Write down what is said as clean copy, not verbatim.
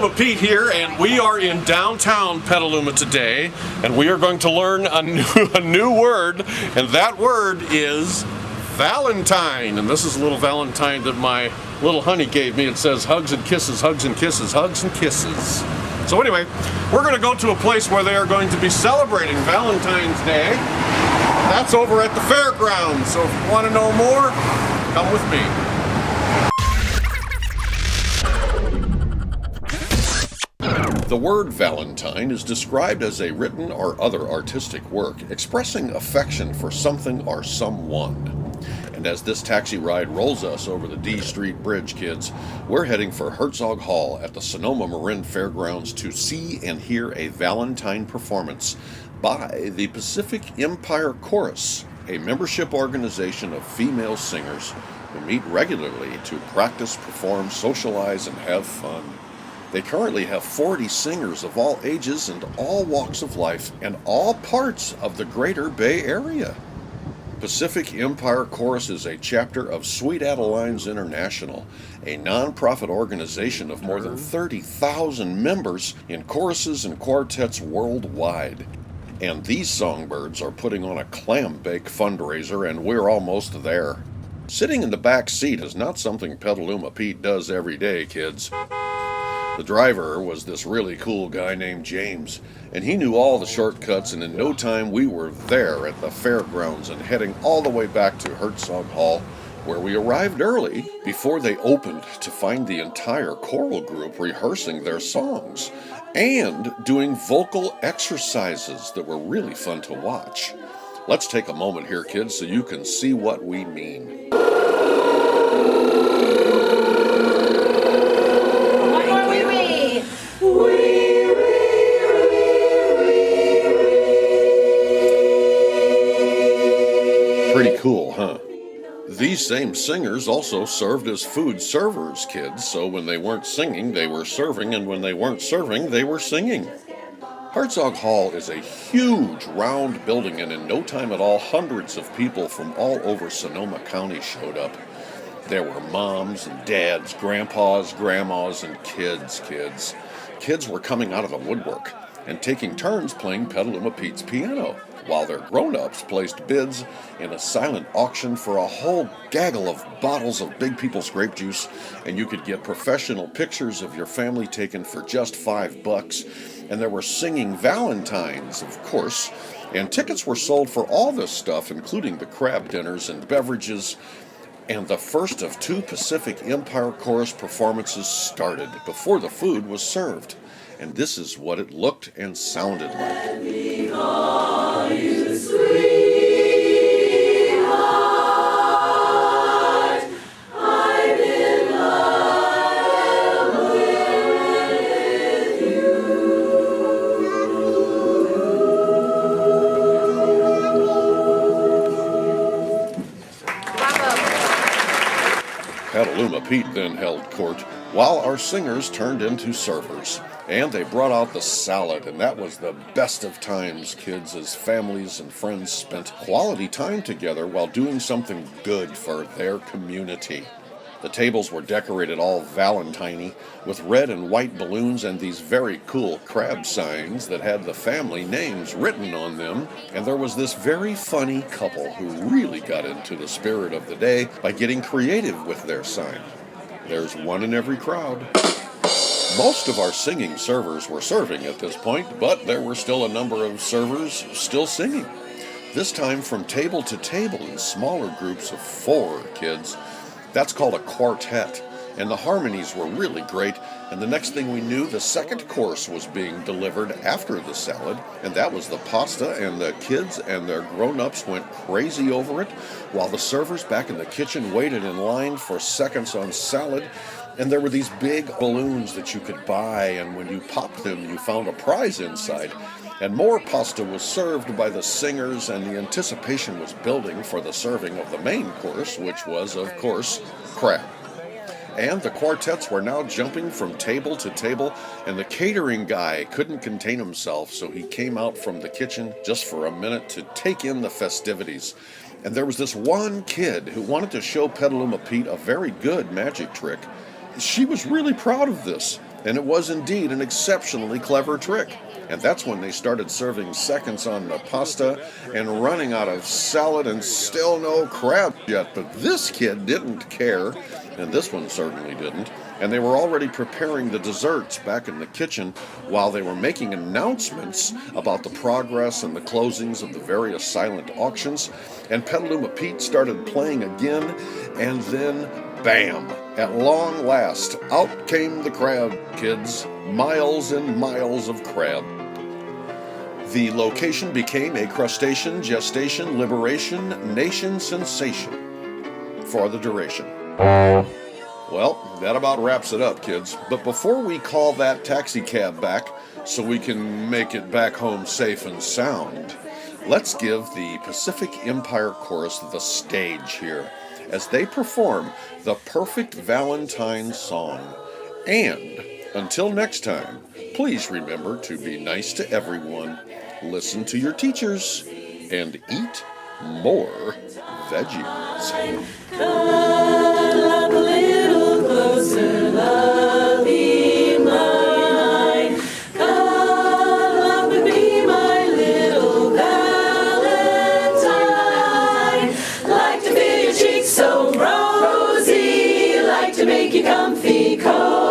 Petaluma Pete here, and we are in downtown Petaluma today, and we are going to learn a new word, and that word is Valentine. And this is a little Valentine that my little honey gave me. It says hugs and kisses, hugs and kisses, hugs and kisses. So anyway, we're going to go to a place where they are going to be celebrating Valentine's Day. That's over at the fairgrounds, so if you want to know more, come with me. The word Valentine is described as a written or other artistic work expressing affection for something or someone. And as this taxi ride rolls us over the D Street Bridge, kids, we're heading for Herzog Hall at the Sonoma Marin Fairgrounds to see and hear a Valentine performance by the Pacific Empire Chorus, a membership organization of female singers who meet regularly to practice, perform, socialize, and have fun. They currently have 40 singers of all ages and all walks of life and all parts of the greater Bay Area. Pacific Empire Chorus is a chapter of Sweet Adelines International, a non-profit organization of more than 30,000 members in choruses and quartets worldwide. And these songbirds are putting on a clam bake fundraiser, and we're almost there. Sitting in the back seat is not something Petaluma Pete does every day, kids. The driver was this really cool guy named James, and he knew all the shortcuts, and in no time we were there at the fairgrounds and heading all the way back to Herzog Hall, where we arrived early before they opened to find the entire choral group rehearsing their songs and doing vocal exercises that were really fun to watch. Let's take a moment here, kids, so you can see what we mean. Pretty cool, huh? These same singers also served as food servers, kids, so when they weren't singing, they were serving, and when they weren't serving, they were singing. Herzog Hall is a huge round building, and in no time at all, hundreds of people from all over Sonoma County showed up. There were moms and dads, grandpas, grandmas, and kids. Kids were coming out of the woodwork and taking turns playing Petaluma Pete's piano, while their grown-ups placed bids in a silent auction for a whole gaggle of bottles of Big People's grape juice, and you could get professional pictures of your family taken for just $5, and there were singing Valentines, of course, and tickets were sold for all this stuff, including the crab dinners and beverages, and the first of 2 Pacific Empire Chorus performances started before the food was served. And this is what it looked and sounded like. Petaluma Pete then held court, while our singers turned into servers. And they brought out the salad, and that was the best of times, kids, as families and friends spent quality time together while doing something good for their community. The tables were decorated all Valentine-y, with red and white balloons and these very cool crab signs that had the family names written on them, and there was this very funny couple who really got into the spirit of the day by getting creative with their sign. There's one in every crowd. Most of our singing servers were serving at this point, but there were still a number of servers still singing. This time from table to table in smaller groups of 4 kids. That's called a quartet, and the harmonies were really great, and the next thing we knew, the second course was being delivered after the salad, and that was the pasta, and the kids and their grown-ups went crazy over it, while the servers back in the kitchen waited in line for seconds on salad. And there were these big balloons that you could buy, and when you popped them, you found a prize inside. And more pasta was served by the singers, and the anticipation was building for the serving of the main course, which was, of course, crab. And the quartets were now jumping from table to table, and the catering guy couldn't contain himself, so he came out from the kitchen just for a minute to take in the festivities. And there was this one kid who wanted to show Petaluma Pete a very good magic trick. She was really proud of this, And it was indeed an exceptionally clever trick. And that's when they started serving seconds on the pasta and running out of salad and still no crab yet. But this kid didn't care, and this one certainly didn't. And they were already preparing the desserts back in the kitchen while they were making announcements about the progress and the closings of the various silent auctions. And Petaluma Pete started playing again, and then bam! At long last, out came the crab, kids. Miles and miles of crab. The location became a crustacean, gestation, liberation, nation sensation for the duration. Well, that about wraps it up, kids. But before we call that taxi cab back so we can make it back home safe and sound, let's give the Pacific Empire Chorus the stage here as they perform the perfect Valentine song. And until next time, please remember to be nice to everyone, listen to your teachers, and eat more veggies. Cuddle up a little closer, lovey mine. Cuddle up and be my little Valentine. Like to feel your cheeks so rosy, like to make you comfy cozy.